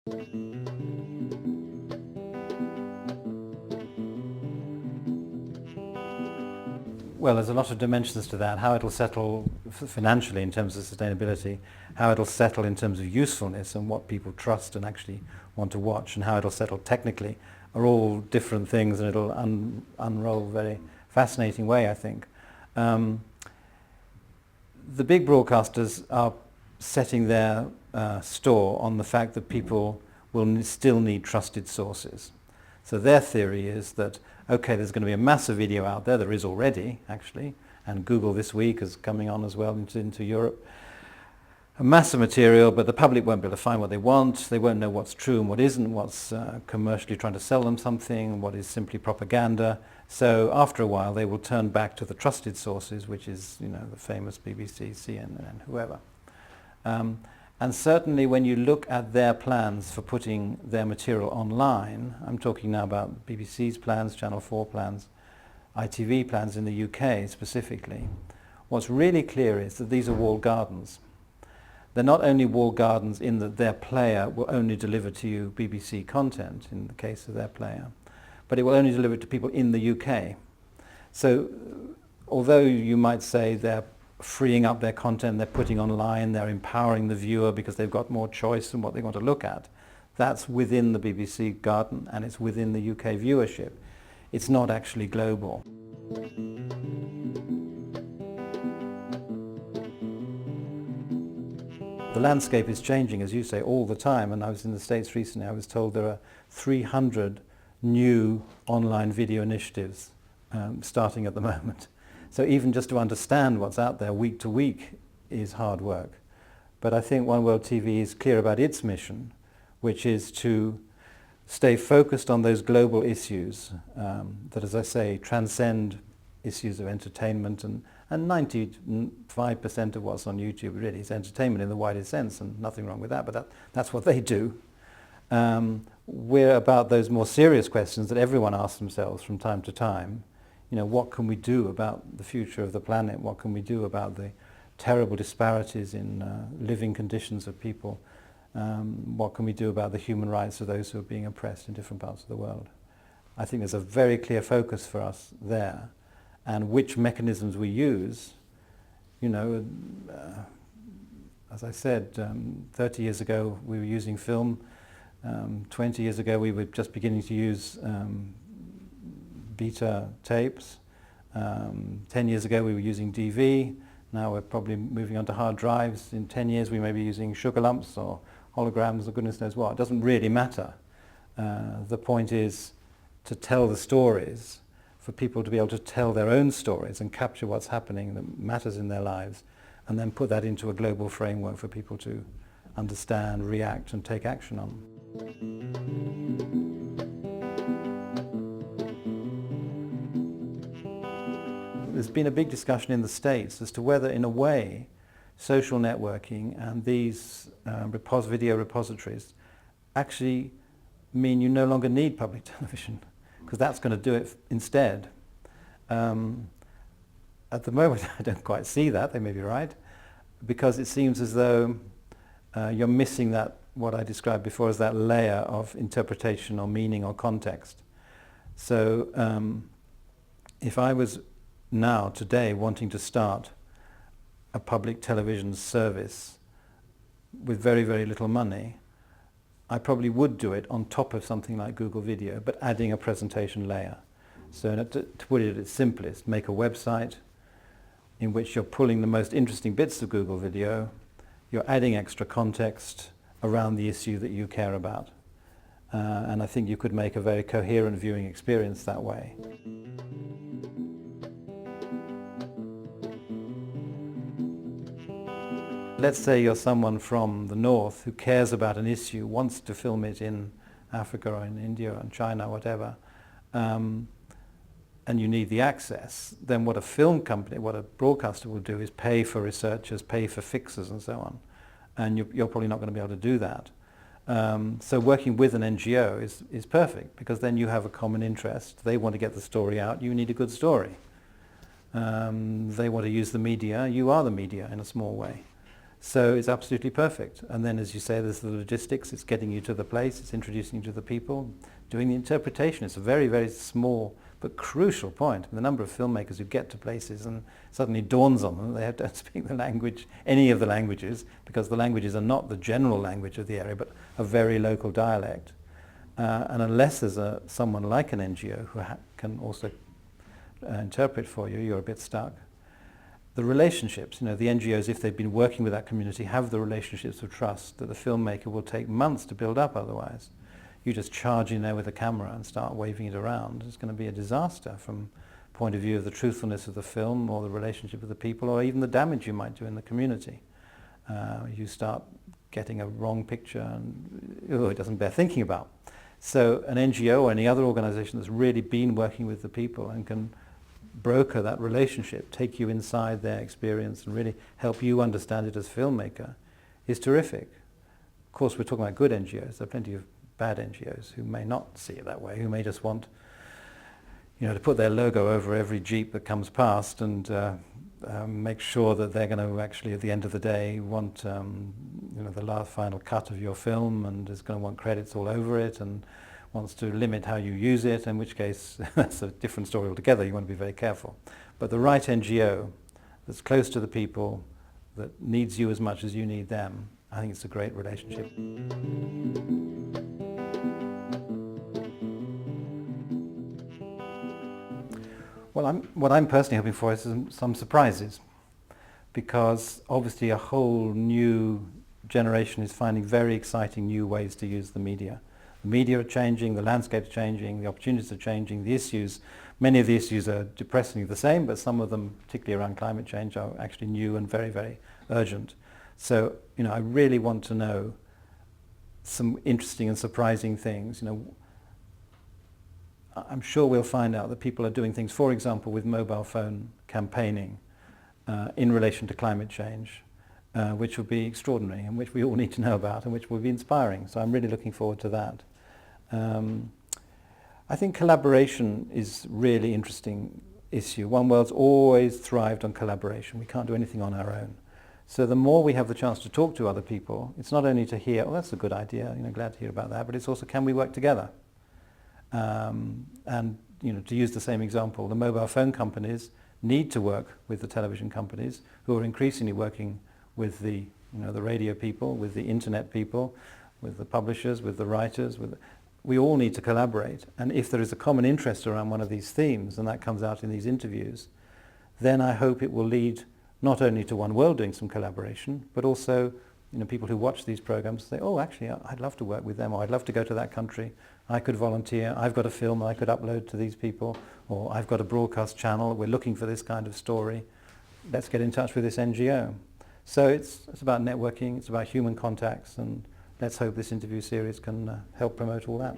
Well, there's a lot of dimensions to that. How it'll settle financially in terms of sustainability, how it'll settle in terms of usefulness and what people trust and actually want to watch, and how it'll settle technically are all different things, and it'll unroll a very fascinating way, I think. The big broadcasters are setting their store on the fact that people will still need trusted sources. So their theory is that, okay, there's going to be a massive video out there, there is already actually, and Google this week is coming on as well into Europe. A massive material, but the public won't be able to find what they want, they won't know what's true and what isn't, what's commercially trying to sell them something, what is simply propaganda. So after a while they will turn back to the trusted sources, which is, you know, the famous BBC, CNN, whoever. And certainly when you look at their plans for putting their material online, I'm talking now about BBC's plans, Channel 4 plans, ITV plans in the UK specifically, what's really clear is that these are walled gardens. They're not only walled gardens in that their player will only deliver to you BBC content, in the case of their player, but it will only deliver it to people in the UK. So although you might say they're freeing up their content, they're putting online, they're empowering the viewer because they've got more choice in what they want to look at. That's within the BBC garden and it's within the UK viewership. It's not actually global. The landscape is changing, as you say, all the time, and I was in the States recently, I was told there are 300 new online video initiatives starting at the moment. So even just to understand what's out there week to week is hard work. But I think OneWorldTV is clear about its mission, which is to stay focused on those global issues that, as I say, transcend issues of entertainment, and 95% of what's on YouTube really is entertainment in the widest sense, and nothing wrong with that, but that's what they do. We're about those more serious questions that everyone asks themselves from time to time. You know, what can we do about the future of the planet? What can we do about the terrible disparities in living conditions of people? What can we do about the human rights of those who are being oppressed in different parts of the world? I think there's a very clear focus for us there, and which mechanisms we use. You know, as I said, 30 years ago we were using film. 20 years ago we were just beginning to use beta tapes. 10 years ago we were using DV. Now we're probably moving on to hard drives. In 10 years we may be using sugar lumps or holograms or goodness knows what. It doesn't really matter. The point is to tell the stories, for people to be able to tell their own stories and capture what's happening that matters in their lives, and then put that into a global framework for people to understand, react and take action on. There's been a big discussion in the States as to whether, in a way, social networking and these video repositories actually mean you no longer need public television, because that's going to do it instead. At the moment I don't quite see that, they may be right, because it seems as though you're missing that, what I described before as that layer of interpretation or meaning or context. So if I was now, today, wanting to start a public television service with very, very little money, I probably would do it on top of something like Google Video, but adding a presentation layer. So to put it at its simplest, make a website in which you're pulling the most interesting bits of Google Video, you're adding extra context around the issue that you care about. And I think you could make a very coherent viewing experience that way. Let's say you're someone from the north who cares about an issue, wants to film it in Africa or in India or in China, whatever, and you need the access. Then what a film company, what a broadcaster will do is pay for researchers, pay for fixers and so on. And you're probably not going to be able to do that. So working with an NGO is perfect, because then you have a common interest. They want to get the story out, you need a good story. They want to use the media, you are the media in a small way. So it's absolutely perfect. And then, as you say, there's the logistics. It's getting you to the place. It's introducing you to the people. Doing the interpretation. It's a very, very small but crucial point. The number of filmmakers who get to places and suddenly dawns on them they don't speak the language, any of the languages, because the languages are not the general language of the area, but a very local dialect. And unless there's someone like an NGO who can also interpret for you, you're a bit stuck. The relationships, the NGOs, if they've been working with that community, have the relationships of trust that the filmmaker will take months to build up otherwise. You just charge in there with a camera and start waving it around. It's going to be a disaster from the point of view of the truthfulness of the film or the relationship with the people or even the damage you might do in the community. You start getting a wrong picture and it doesn't bear thinking about. So an NGO or any other organisation that's really been working with the people and can broker that relationship, take you inside their experience and really help you understand it as a filmmaker is terrific. Of course, we're talking about good NGOs. There are plenty of bad NGOs who may not see it that way, who may just want to put their logo over every Jeep that comes past and make sure that they're going to actually, at the end of the day, want the last final cut of your film and is going to want credits all over it and wants to limit how you use it, in which case that's a different story altogether. You want to be very careful. But the right NGO that's close to the people, that needs you as much as you need them, I think it's a great relationship. Well, what I'm personally hoping for is some surprises, because obviously a whole new generation is finding very exciting new ways to use the media. The media are changing, the landscape's changing, the opportunities are changing, the issues, many of the issues are depressingly the same, but some of them, particularly around climate change, are actually new and very, very urgent. So, I really want to know some interesting and surprising things. I'm sure we'll find out that people are doing things, for example, with mobile phone campaigning in relation to climate change, which will be extraordinary and which we all need to know about and which will be inspiring. So I'm really looking forward to that. I think collaboration is really interesting issue. One World's always thrived on collaboration. We can't do anything on our own. So the more we have the chance to talk to other people, it's not only to hear, oh, that's a good idea, glad to hear about that, but it's also, can we work together? And to use the same example, the mobile phone companies need to work with the television companies, who are increasingly working with the radio people, with the internet people, with the publishers, with the writers. We all need to collaborate. And if there is a common interest around one of these themes, and that comes out in these interviews, then I hope it will lead not only to One World doing some collaboration, but also people who watch these programs say, oh, actually, I'd love to work with them, or I'd love to go to that country. I could volunteer. I've got a film that I could upload to these people, or I've got a broadcast channel. We're looking for this kind of story. Let's get in touch with this NGO. So it's about networking. It's about human contacts, and let's hope this interview series can help promote all that.